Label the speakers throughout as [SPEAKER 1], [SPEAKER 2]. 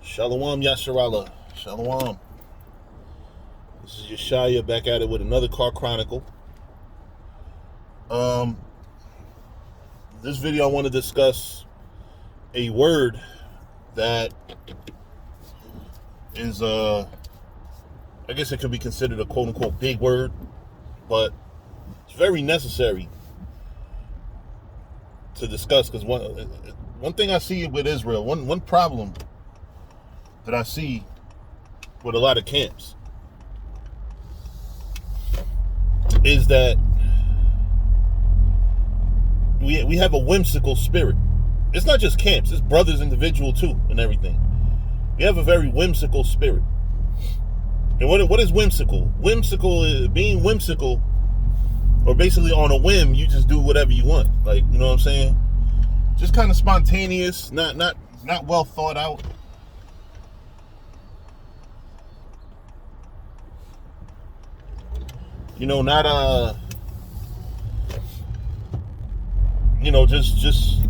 [SPEAKER 1] Shalom Yasharala. Shalom. This is Yeshaya back at it with another Car Chronicle. This video I want to discuss a word that is I guess it could be considered a quote unquote big word, but it's very necessary to discuss because one thing I see with Israel, one problem that I see with a lot of camps is that we have a whimsical spirit. It's not just camps, it's brothers individual too and everything. We have a very whimsical spirit. And what is whimsical? Whimsical is being whimsical, or basically on a whim, you just do whatever you want. Like, you know what I'm saying? Just kind of spontaneous, not well thought out. You know, not you know, just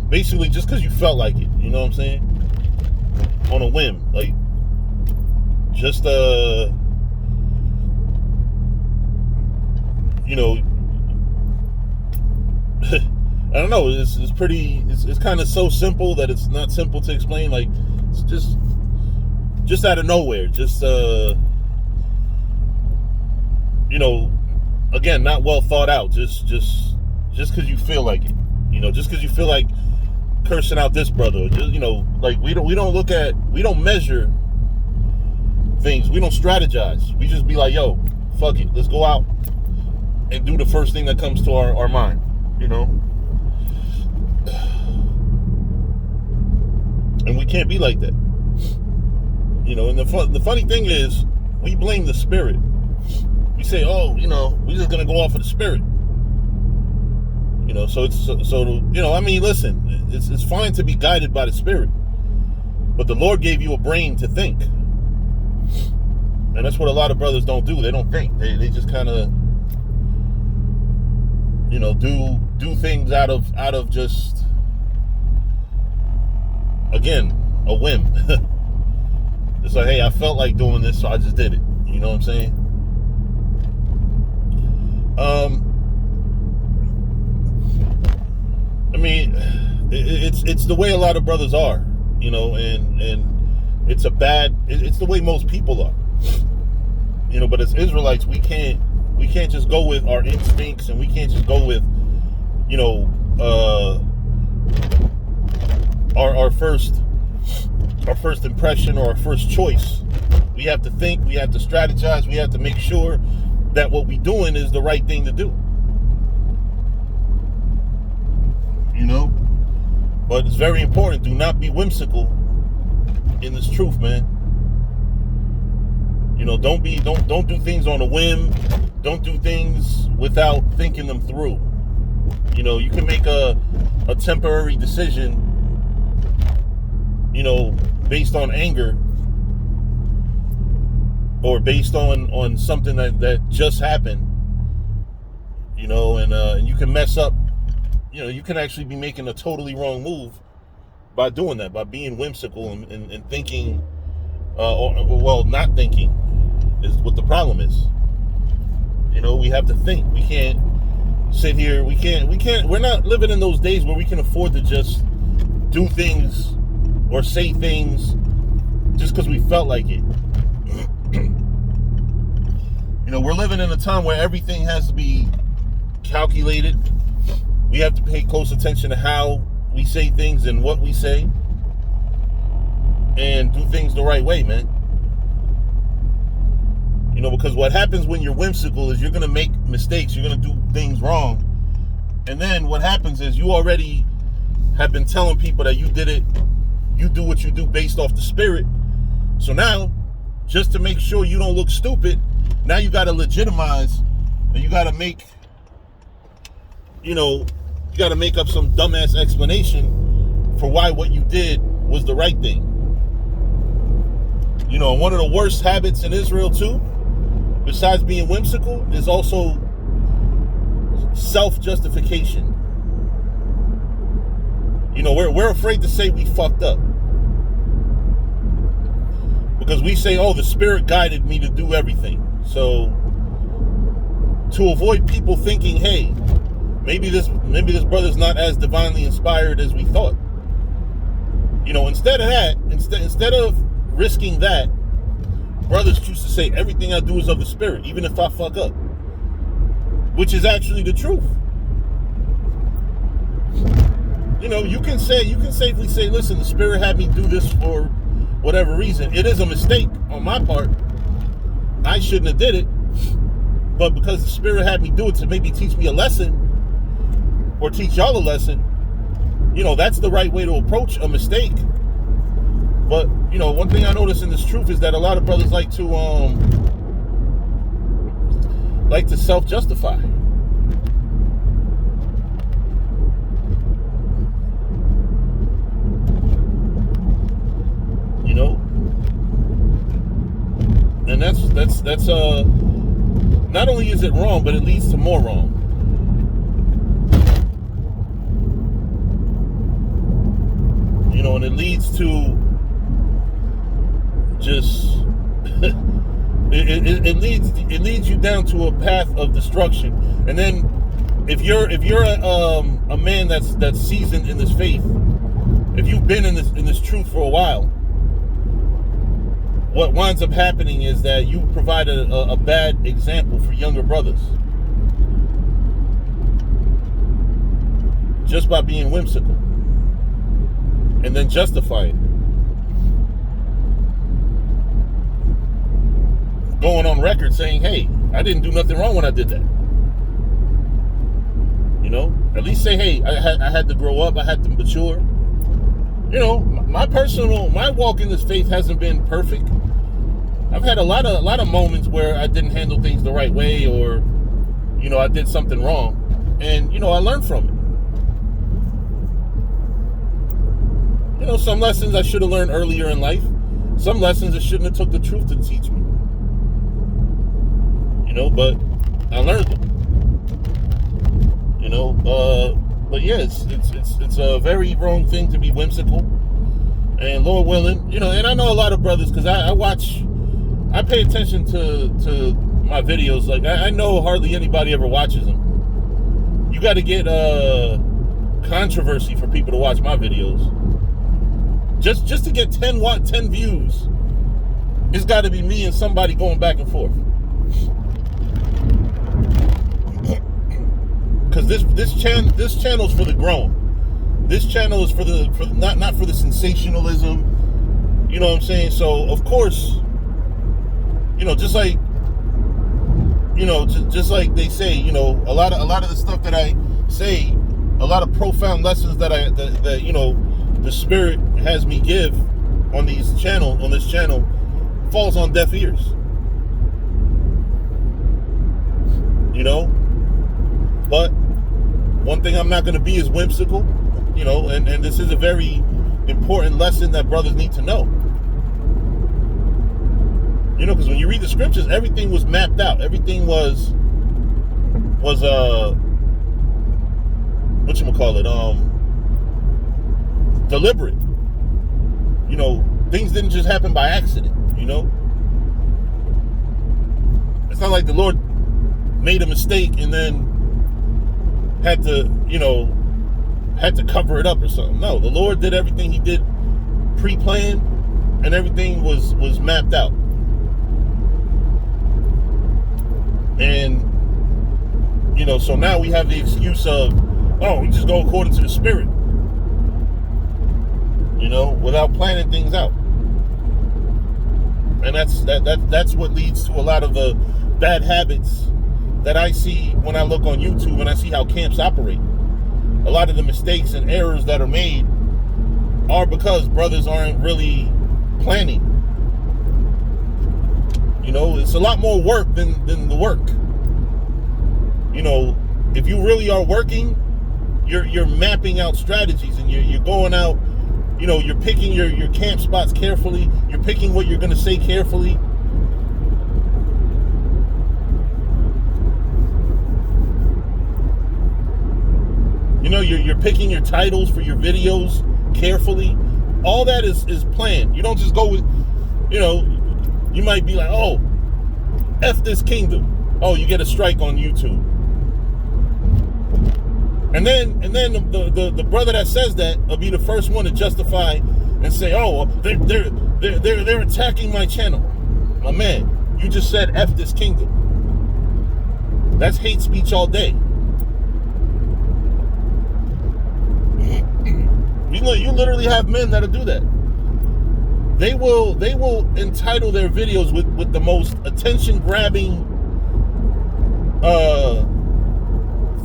[SPEAKER 1] basically just because you felt like it. You know what I'm saying? On a whim, like just you know, I don't know. It's pretty. It's kind of so simple that it's not simple to explain. Like it's just out of nowhere. Just you know, again, not well thought out. Just because you feel like it. You know, just because you feel like cursing out this brother. Just, you know, like we don't measure things. We don't strategize. We just be like, yo, fuck it. Let's go out and do the first thing that comes to our mind. You know. And we can't be like that. You know, and the funny thing is, we blame the spirit. We say, oh, you know, we're just gonna go off of the spirit. You know, so you know, I mean, listen, it's fine to be guided by the spirit, but the Lord gave you a brain to think, and that's what a lot of brothers don't do. They don't think. They just kind of, you know, do things out of just, again, a whim. It's like, hey, I felt like doing this, so I just did it. You know what I'm saying? I mean, it's the way a lot of brothers are, you know, and it's the way most people are, you know. But as Israelites, we can't just go with our instincts, and we can't just go with, you know, our first impression or our first choice. We have to think, we have to strategize, we have to make sure that what we're doing is the right thing to do. You know? But it's very important. Do not be whimsical in this truth, man. You know, don't do things on a whim. Don't do things without thinking them through. You know, you can make a temporary decision, you know, based on anger, or based on something that just happened, you know, and you can mess up. You know, you can actually be making a totally wrong move by doing that, by being whimsical and thinking, or not thinking is what the problem is. You know, we have to think. We can't sit here. We're not living in those days where we can afford to just do things or say things just because we felt like it. You know, we're living in a time where everything has to be calculated. We have to pay close attention to how we say things and what we say, and do things the right way, man. You know, because what happens when you're whimsical is you're going to make mistakes. You're going to do things wrong. And then what happens is you already have been telling people that you did it. You do what you do based off the spirit. So now, just to make sure you don't look stupid, now you got to legitimize, and you got to make, you know, you got to make up some dumbass explanation for why what you did was the right thing. You know, one of the worst habits in Israel too, besides being whimsical, is also self-justification. You know, we're afraid to say we fucked up. Because we say, oh, the Spirit guided me to do everything. So to avoid people thinking, hey, maybe this brother's not as divinely inspired as we thought. Instead of that, instead of risking that, brothers choose to say everything I do is of the Spirit, even if I fuck up, which is actually the truth. You can safely say, listen, the Spirit had me do this for whatever reason. It is a mistake on my part. I shouldn't have did it, but because the Spirit had me do it to maybe teach me a lesson or teach y'all a lesson, that's the right way to approach a mistake. But one thing I notice in this truth is that a lot of brothers like to self-justify. And that's not only is it wrong, but it leads to more wrong. And it leads to just it leads you down to a path of destruction. And then if you're a man that's seasoned in this faith, if you've been in this truth for a while, what winds up happening is that you provide a bad example for younger brothers just by being whimsical and then justifying it. Going on record saying, hey, I didn't do nothing wrong when I did that. At least say, hey, I had to grow up, I had to mature. My walk in this faith hasn't been perfect. I've had a lot of moments where I didn't handle things the right way, or I did something wrong, and I learned from it. Some lessons I should have learned earlier in life. Some lessons I shouldn't have took the truth to teach me. But I learned them. But yeah, it's a very wrong thing to be whimsical. And Lord willing, and I know a lot of brothers, because I pay attention to my videos. Like, I know hardly anybody ever watches them. You got to get controversy for people to watch my videos. Just to get 10 views, it's got to be me and somebody going back and forth. Because this channel's for the grown. This channel is for not for the sensationalism. You know what I'm saying? So of course, just like they say, a lot of the stuff that I say, a lot of profound lessons that the Spirit has me give on this channel falls on deaf ears. But one thing I'm not going to be is whimsical, and this is a very important lesson that brothers need to know. Because when you read the scriptures, everything was mapped out. Everything was deliberate. Things didn't just happen by accident. It's not like the Lord made a mistake and then had to cover it up or something. No, the Lord did everything he did pre-planned, and everything was mapped out. And so now we have the excuse of, oh, we just go according to the Spirit, without planning things out. And that's what leads to a lot of the bad habits that I see when I look on YouTube and I see how camps operate. A lot of the mistakes and errors that are made are because brothers aren't really planning. It's a lot more work than the work. If you really are working, you're mapping out strategies, and you're going out, you're picking your camp spots carefully, you're picking what you're going to say carefully. You're picking your titles for your videos carefully. All that is planned. You don't just go with, you might be like, oh, F this kingdom. Oh, you get a strike on YouTube. And then the brother that says that will be the first one to justify and say, oh, they're attacking my channel. My man, you just said F this kingdom. That's hate speech all day. You literally have men that'll do that. They will entitle their videos with the most attention grabbing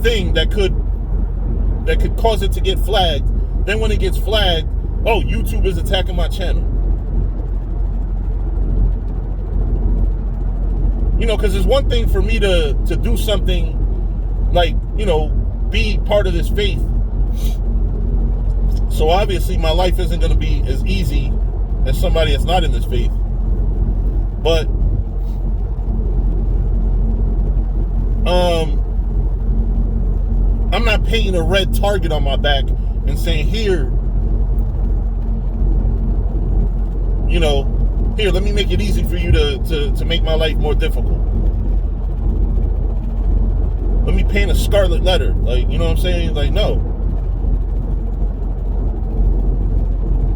[SPEAKER 1] thing that could cause it to get flagged. Then when it gets flagged, oh, YouTube is attacking my channel. You know, because it's one thing for me to do something like, you know, be part of this faith. So obviously my life isn't going to be as easy as somebody that's not in this faith. But I'm not painting a red target on my back and saying, here, you know, here, let me make it easy for you to make my life more difficult. Let me paint a scarlet letter. Like, you know what I'm saying? Like, no.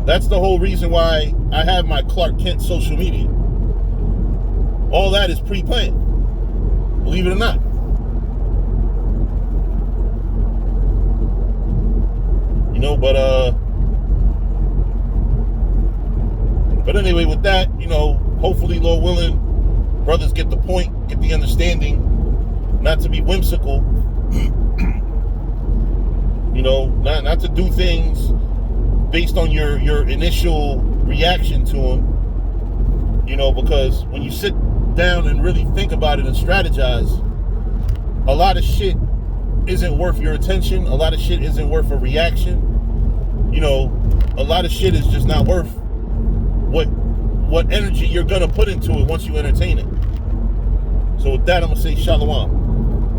[SPEAKER 1] That's the whole reason why I have my Clark Kent social media. All that is pre-planned. Believe it or not. You know, but anyway, with that, you know, hopefully, Lord willing, brothers get the point, get the understanding, not to be whimsical, you know, not to do things based on your initial reaction to them, you know, because when you sit down and really think about it and strategize, a lot of shit isn't worth your attention. A lot of shit isn't worth a reaction. You know, a lot of shit is just not worth what energy you're gonna put into it once you entertain it. So with that, I'm gonna say shalom.